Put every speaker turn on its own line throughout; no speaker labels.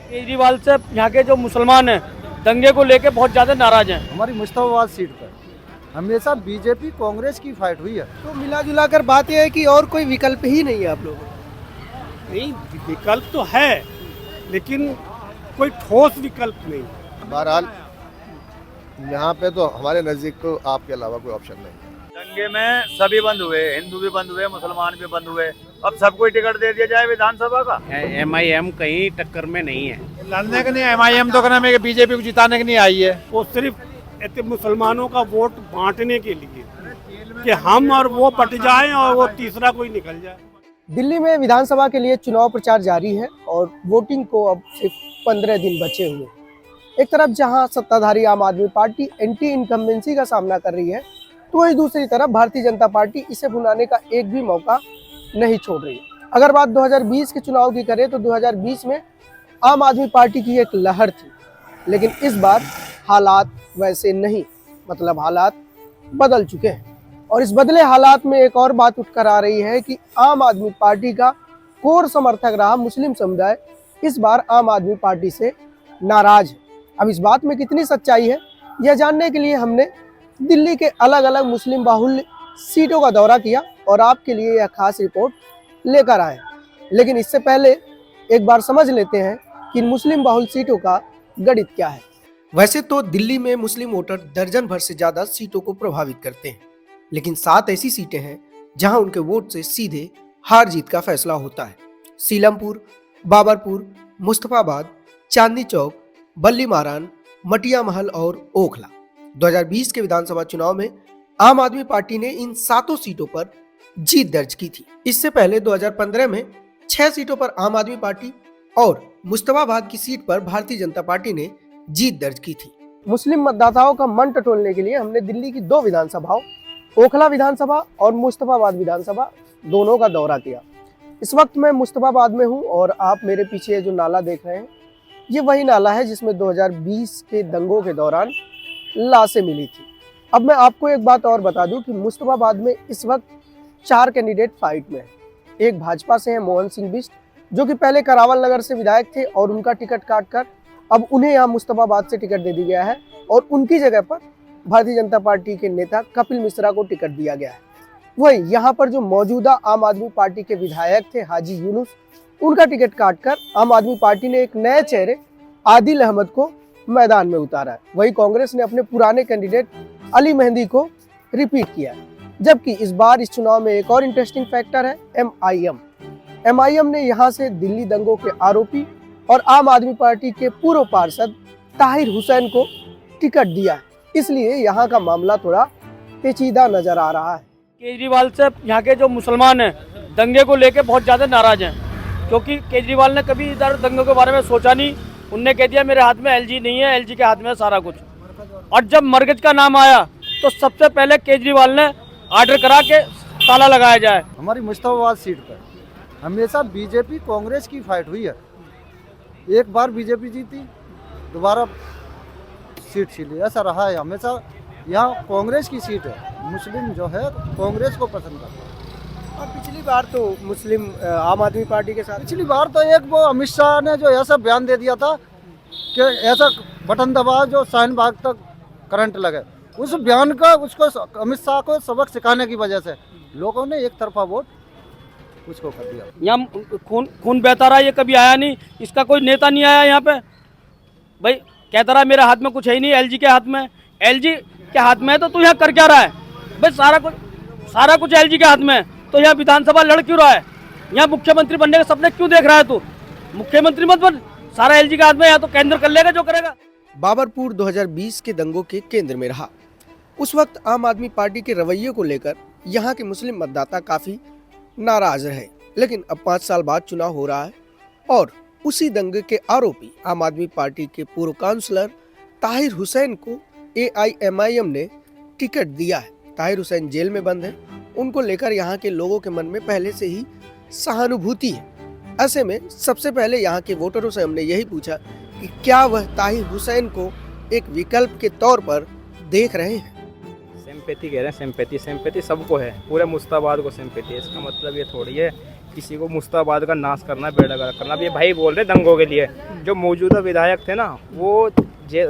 केजरीवाल से यहाँ के जो मुसलमान हैं दंगे को लेके बहुत ज़्यादा नाराज हैं।
हमारी मुश्ताबाद सीट पर हमेशा बीजेपी कांग्रेस की फाइट हुई है।
तो मिला जुला कर बात यह है कि और कोई विकल्प ही नहीं है आप लोगों को।
नहीं, विकल्प तो है लेकिन कोई ठोस विकल्प नहीं।
बहरहाल यहाँ पे तो हमारे नज़दीक तो आपके अलावा कोई ऑप्शन नहीं।
दंगे में सभी बंद हुए, हिंदू भी बंद हुए, मुसलमान भी बंद हुए। अब सबको टिकट दे दिया जाए विधानसभा का।
MIM कहीं टक्कर में नहीं है।
लड़ने के नहीं, MIM तो कहना है बीजेपी को जिताने के नहीं आई है।
वो सिर्फ इतने मुसलमानों का वोट बांटने के लिए कि हम और वो पट जाएं और वो तीसरा कोई निकल जाए।
दिल्ली में विधानसभा के लिए चुनाव प्रचार जारी है और वोटिंग को अब सिर्फ 15 दिन बचे हुए। एक तरफ जहां सत्ताधारी आम आदमी पार्टी एंटी इनकम्बेंसी का सामना कर रही है, तो वही दूसरी तरफ भारतीय जनता पार्टी इसे भुनाने का एक भी मौका नहीं छोड़ रही है। अगर बात 2020 के चुनाव की करें तो 2020 में आम आदमी पार्टी की एक लहर थी, लेकिन इस बार हालात वैसे नहीं, मतलब हालात बदल चुके हैं। और इस बदले हालात में एक और बात उठकर आ रही है कि आम आदमी पार्टी का कोर समर्थक रहा मुस्लिम समुदाय इस बार आम आदमी पार्टी से नाराज है। अब इस बात में कितनी सच्चाई है, यह जानने के लिए हमने दिल्ली के अलग अलग मुस्लिम बाहुल्य सीटों का दौरा किया और आपके लिए यह खास रिपोर्ट लेकर आए। लेकिन इससे पहले एक बार समझ लेते हैं कि मुस्लिम बाहुल्य सीटों का गणित क्या है। वैसे तो दिल्ली में मुस्लिम वोटर दर्जन भर से ज्यादा सीटों को प्रभावित करते हैं, लेकिन 7 ऐसी सीटें हैं जहां उनके वोट से सीधे हार जीत का फैसला होता है। सीलमपुर, बाबरपुर, मुस्तफाबाद, चांदनी चौक, बल्ली मारान, मटिया महल और ओखला। 2020 के विधानसभा चुनाव में आम आदमी पार्टी ने इन 7 सीटों पर जीत दर्ज की थी। इससे पहले 2015 में 6 सीटों पर आम आदमी पार्टी और मुस्तफाबाद की सीट पर भारतीय जनता पार्टी ने जीत दर्ज की थी। मुस्लिम मतदाताओं का मन टटोलने के लिए हमने दिल्ली की 2 विधानसभाओं, ओखला विधानसभा और मुस्तफाबाद विधानसभा दोनों का दौरा किया। इस वक्त मैं मुस्तफाबाद में हूं और आप मेरे पीछे जो नाला देख रहे हैं, ये वही नाला है जिसमें 2020 के दंगों के दौरान लाशें मिली थी। अब मैं आपको एक बात और बता दूं कि मुस्तफाबाद में इस वक्त 4 कैंडिडेट फाइट में हैं। एक भाजपा से है मोहन सिंह बिष्ट, जो कि पहले करावल नगर से विधायक थे और उनका टिकट काटकर अब उन्हें यहाँ मुस्तफाबाद से टिकट दे दिया गया है और उनकी जगह पर भारतीय जनता पार्टी के नेता कपिल मिश्रा को टिकट दिया गया है। वही यहाँ पर जो मौजूदा आम आदमी पार्टी के विधायक थे हाजी यूनुस, उनका टिकट काटकर आम आदमी पार्टी ने एक नए चेहरे आदिल अहमद को मैदान में उतारा है। वही कांग्रेस ने अपने पुराने कैंडिडेट अली मेहंदी को रिपीट किया है। जबकि इस बार इस चुनाव में एक और इंटरेस्टिंग फैक्टर है MIM ने यहाँ से दिल्ली दंगों के आरोपी और आम आदमी पार्टी के पूर्व पार्षद ताहिर हुसैन को टिकट दिया है। इसलिए यहाँ का मामला थोड़ा पेचीदा नजर आ रहा है।
केजरीवाल से यहाँ के जो मुसलमान हैं दंगे को लेके बहुत ज़्यादा नाराज हैं, क्योंकि केजरीवाल ने कभी इधर दंगों के बारे में सोचा नहीं। उनने कह दिया मेरे हाथ में LG नहीं है, LG के हाथ में है सारा कुछ। और जब मरकज का नाम आया तो सबसे पहले केजरीवाल ने ऑर्डर करा के ताला लगाया जाए।
हमारी मुश्ताबाद सीट पर हमेशा बीजेपी कांग्रेस की फाइट हुई है। एक बार बीजेपी जीती, दोबारा सीट छिली, ऐसा रहा है हमेशा। यहाँ कांग्रेस की सीट है, मुस्लिम जो है कांग्रेस को पसंद करता है।
और पिछली बार तो मुस्लिम आम आदमी पार्टी के साथ,
पिछली बार तो एक वो अमित शाह ने जो ऐसा बयान दे दिया था कि ऐसा बटन दबा जो शाहीन बाग तक करंट लगे, उस बयान का उसको अमित शाह को सबक सिखाने की वजह से लोगों ने एक तरफा वोट उसको कर दिया।
यहाँ खून बहता रहा, ये कभी आया नहीं, इसका कोई नेता नहीं आया यहाँ पे। भाई कहता रहा मेरे हाथ में कुछ है ही नहीं, LG के हाथ में, LG के हाथ में है तो तू यहाँ कर क्या रहा है? भाई सारा कुछ LG के हाथ में है तो यहाँ विधानसभा लड़ क्यों रहा है? यहाँ मुख्यमंत्री बनने के सपने क्यों देख रहा है तू? मुख्यमंत्री मत बन, सारा LG के हाथ में, या तो केंद्र कर लेगा जो करेगा।
बाबरपुर 2020 के दंगों के केंद्र में रहा। उस वक्त आम आदमी पार्टी के रवैये को लेकर यहाँ के मुस्लिम मतदाता काफी नाराज रहे, लेकिन अब 5 साल बाद चुनाव हो रहा है और उसी दंगे के आरोपी आम आदमी पार्टी के पूर्व काउंसलर ताहिर हुसैन को AIMIM ने टिकट दिया है। ताहिर हुसैन जेल में बंद है, उनको लेकर यहाँ के लोगों के मन में पहले से ही सहानुभूति है। ऐसे में सबसे पहले यहाँ के वोटरों से हमने यही पूछा कि क्या वह ताहिर हुसैन को एक विकल्प के तौर पर देख रहे हैं।
सिंपैथी कह रहे हैं, सिंपैथी सबको है, पूरे मुस्ताबाद को सिंपैथी है। इसका मतलब ये थोड़ी है
किसी को मुस्ताबाद का नाश करना, बेड़ा गर्क करना। अब ये भाई बोल रहे दंगों के लिए, जो मौजूदा विधायक थे ना वो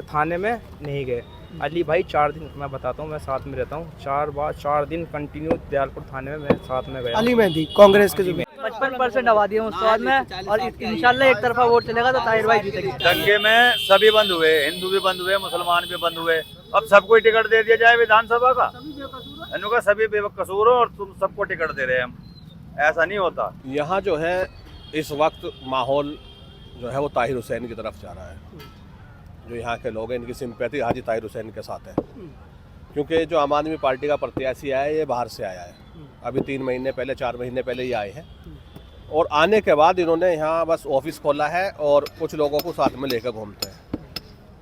थाने में नहीं गए। अली भाई 4 दिन, मैं बताता हूँ, मैं साथ में रहता हूँ, 4 दिन कंटिन्यू दयालपुर थाने में मैं साथ में गया।
अली मेहंदी कांग्रेस के जो
55% आबादी है मुस्ताबाद में, और इंशाल्लाह एक तरफा वोट चलेगा तो ताहिर भाई जीतेंगे।
दंगे में सभी बंद हुए, हिंदू भी बंद हुए, मुसलमान भी बंद हुए। अब सबको ही टिकट दे दिया जाए विधानसभा का, इनका सभी बेकसूर हो और तुम सबको टिकट दे रहे हैं हम, ऐसा नहीं होता।
यहाँ जो है इस वक्त माहौल जो है वो ताहिर हुसैन की तरफ जा रहा है। जो यहाँ के लोग हैं इनकी सिंपैथी हाजी ताहिर हुसैन के साथ है, क्योंकि जो आम आदमी पार्टी का प्रत्याशी आया है ये बाहर से आया है। अभी 3 महीने पहले 4 महीने पहले ही आए हैं, और आने के बाद इन्होंने यहाँ बस ऑफिस खोला है और कुछ लोगों को साथ में लेकर घूमते हैं।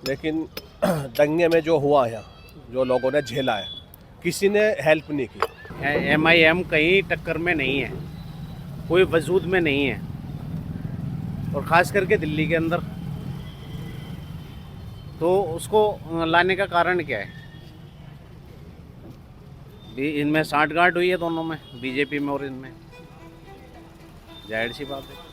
लेकिन दंगे में जो हुआ यहाँ, जो लोगों ने झेला है, किसी ने हेल्प नहीं की।
MIM कहीं टक्कर में नहीं है, कोई वजूद में नहीं है, और ख़ास करके दिल्ली के अंदर। तो उसको लाने का कारण क्या है? इनमें साठगांठ हुई है दोनों में, बीजेपी में और इनमें, जाहिर सी बात है।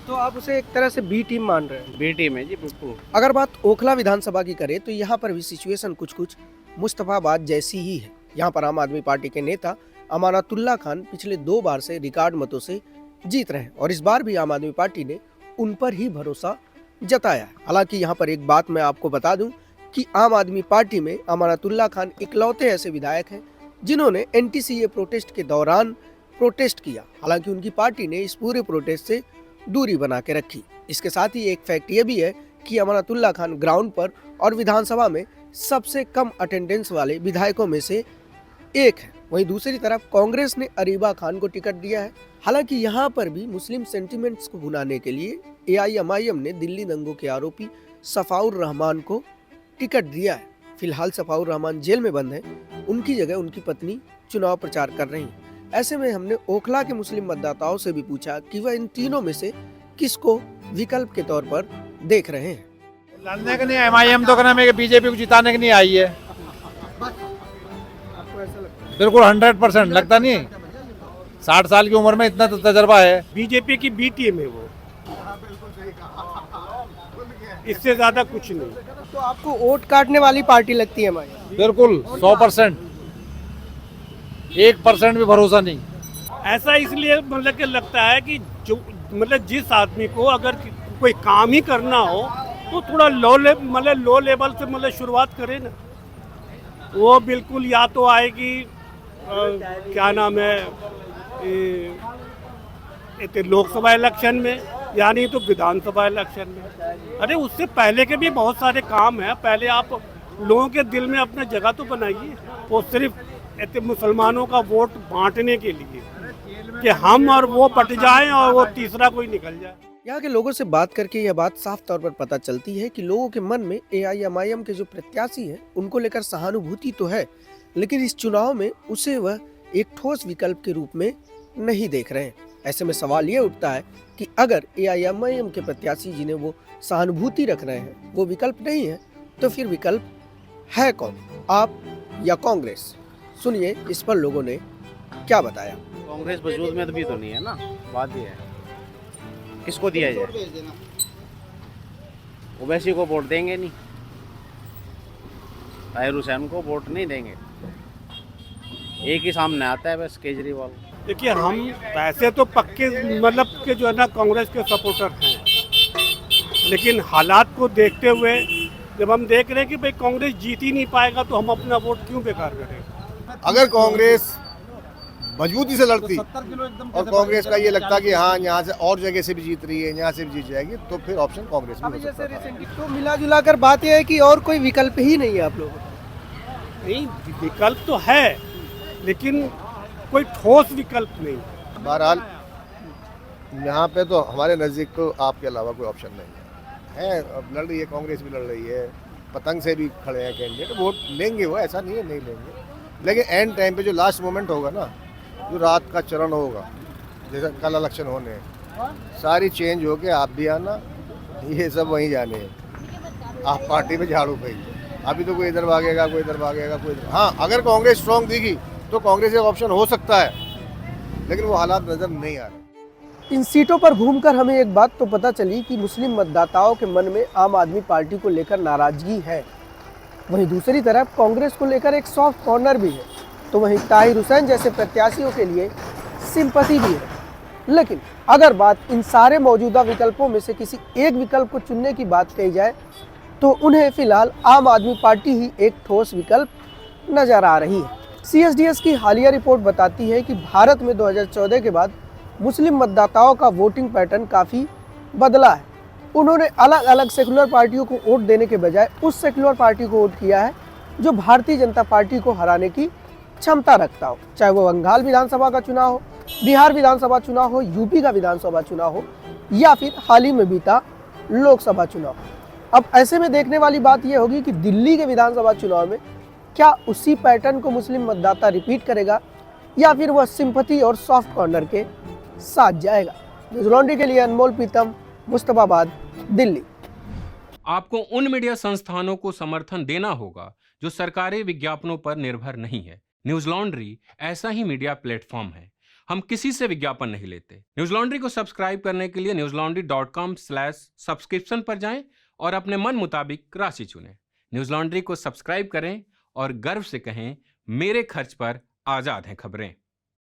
तो आप उसे एक तरह से बी टीम मान रहे हैं?
बी टीम है जी, बिल्कुल।
अगर बात ओखला विधानसभा की करें तो यहाँ पर भी सिचुएशन कुछ मुस्तफाबाद जैसी ही है। यहाँ पर आम आदमी पार्टी के नेता अमानतुल्लाह खान पिछले 2 बार से रिकॉर्ड मतों से जीत रहे हैं, और इस बार भी आम आदमी पार्टी ने उन पर ही भरोसा जताया है। हालांकि यहाँ पर एक बात मैं आपको बता दूं कि आम आदमी पार्टी में अमानतुल्लाह खान इकलौते ऐसे विधायक हैं जिन्होंने NTCA प्रोटेस्ट के दौरान प्रोटेस्ट किया। हालांकि उनकी पार्टी ने इस पूरे प्रोटेस्ट से दूरी बना के रखी। इसके साथ ही एक फैक्ट ये भी है कि अमानतुल्लाह खान ग्राउंड पर और विधानसभा में सबसे कम अटेंडेंस वाले विधायकों में से एक है। वहीं दूसरी तरफ कांग्रेस ने अरीबा खान को टिकट दिया है। हालांकि यहाँ पर भी मुस्लिम सेंटिमेंट्स को भुनाने के लिए AIMIM ने दिल्ली दंगों के आरोपी सफाउर रहमान को टिकट दिया है। फिलहाल सफाउर रहमान जेल में बंद हैं, उनकी जगह उनकी पत्नी चुनाव प्रचार कर रही हैं। ऐसे में हमने ओखला के मुस्लिम मतदाताओं से भी पूछा कि वह इन तीनों में से किसको विकल्प के तौर पर देख रहे हैं।
लड़ने के लिए MIM तो कहना है बीजेपी को जिताने के लिए आई है, बिल्कुल 100%। लगता नहीं 60 साल की उम्र में इतना तो तजर्बा है।
बीजेपी की बी टीम है वो, इससे ज्यादा कुछ नहीं।
तो आपको वोट काटने वाली पार्टी लगती है हमारी?
बिल्कुल 100%, 1% भी भरोसा नहीं।
ऐसा इसलिए मतलब कि लगता है कि जो मतलब जिस आदमी को अगर कोई काम ही करना हो तो थोड़ा लो लेवल से मतलब शुरुआत करे ना। वो बिल्कुल या तो आएगी क्या नाम है लोकसभा इलेक्शन में, यानी तो विधानसभा इलेक्शन में। अरे उससे पहले के भी बहुत सारे काम हैं। पहले आप लोगों के दिल में अपना जगह तो बनाइए। वो सिर्फ मुसलमानों का वोट बांटने के लिए कि हम और वो पट जाएं और वो तीसरा कोई निकल जाए।
यहाँ के लोगों से बात करके यह बात साफ तौर पर पता चलती है कि लोगों के मन में AIMIM के जो प्रत्याशी हैं उनको लेकर सहानुभूति तो है, लेकिन इस चुनाव में उसे वह एक ठोस विकल्प के रूप में नहीं देख रहे हैं। ऐसे में सवाल ये उठता है कि अगर AIMIM के प्रत्याशी जिन्हें वो सहानुभूति रख रहे हैं वो विकल्प नहीं है, तो फिर विकल्प है कौन, आप या कांग्रेस? सुनिए इस पर लोगों ने क्या बताया।
कांग्रेस वजूद में भी तो नहीं है ना, बात ये है। किसको दिया जाए? ओवैसी को वोट देंगे नहीं, ताहिर हुसैन को वोट नहीं देंगे। एक ही सामने आता है बस, केजरीवाल।
देखिए हम वैसे तो पक्के मतलब के जो है ना कांग्रेस के सपोर्टर हैं, लेकिन हालात को देखते हुए जब हम देख रहे हैं कि भाई कांग्रेस जीत ही नहीं पाएगा तो हम अपना वोट क्यों बेकार करें।
अगर कांग्रेस मजबूती से लड़ती और कांग्रेस का ये लगता कि हाँ यहाँ से और जगह से भी जीत रही है, यहाँ से भी जीत जाएगी, तो फिर ऑप्शन कांग्रेस में हो सकता था।
तो मिला जुला कर बात यह है कि और कोई विकल्प ही नहीं है आप लोगों को?
नहीं, विकल्प तो है लेकिन कोई ठोस विकल्प नहीं।
बहरहाल यहाँ पे तो हमारे नज़दीक तो आपके अलावा कोई ऑप्शन नहीं है। अब लड़ रही है कांग्रेस भी, लड़ रही है, पतंग से भी खड़े हैं कैंडिडेट, वोट लेंगे वो, ऐसा नहीं है नहीं लेंगे। लेकिन एंड टाइम पे जो लास्ट मोमेंट होगा ना, जो रात का चरण होगा, जैसे कल इलेक्शन होने हैं, सारी चेंज होके आप भी आना, ये सब वहीं जाने हैं। आप पार्टी में झाड़ू फेंकिए। अभी तो कोई इधर भागेगा, कोई इधर भागेगा, कोई इधर। हाँ, अगर कांग्रेस स्ट्रॉन्ग दिखी तो कांग्रेस एक ऑप्शन हो सकता है,
लेकिन वो हालात नजर नहीं आ रहे।
इन सीटों पर घूमकर हमें एक बात तो पता चली कि मुस्लिम मतदाताओं के मन में आम आदमी पार्टी को लेकर नाराजगी है। वहीं दूसरी तरफ कांग्रेस को लेकर एक सॉफ्ट कॉर्नर भी है, तो वहीं ताहिर हुसैन जैसे प्रत्याशियों के लिए सिंपैथी भी है। लेकिन अगर बात इन सारे मौजूदा विकल्पों में से किसी एक विकल्प को चुनने की बात कही जाए तो उन्हें फिलहाल आम आदमी पार्टी ही एक ठोस विकल्प नजर आ रही है। CSDS की हालिया रिपोर्ट बताती है कि भारत में 2014 के बाद मुस्लिम मतदाताओं का वोटिंग पैटर्न काफ़ी बदला है। उन्होंने अलग अलग सेकुलर पार्टियों को वोट देने के बजाय उस सेकुलर पार्टी को वोट किया है जो भारतीय जनता पार्टी को हराने की क्षमता रखता हो, चाहे वो बंगाल विधानसभा का चुनाव हो, बिहार विधानसभा चुनाव हो, यूपी का विधानसभा चुनाव हो या फिर हाल ही में बीता लोकसभा चुनाव। अब ऐसे में देखने वाली बात यह होगी कि दिल्ली के विधानसभा चुनाव में क्या उसी पैटर्न को मुस्लिम मतदाता रिपीट करेगा या फिर वह सिंपैथी और सॉफ्ट कॉर्नर के साथ जाएगा। न्यूज़ लॉन्ड्री के लिए अनमोल पीतम, मुस्तफाबाद, दिल्ली।
आपको उन मीडिया संस्थानों को समर्थन देना होगा जो सरकारी विज्ञापनों पर निर्भर नहीं है। न्यूज़ लॉन्ड्री ऐसा ही मीडिया प्लेटफॉर्म है। हम किसी से विज्ञापन नहीं लेते। न्यूज़ लॉन्ड्री को सब्सक्राइब करने के लिए newslaundry.com/subscription पर जाएं और अपने मन मुताबिक राशि चुनें। न्यूज़ लॉन्ड्री को सब्सक्राइब करें और गर्व से कहें, मेरे खर्च पर आज़ाद हैं खबरें।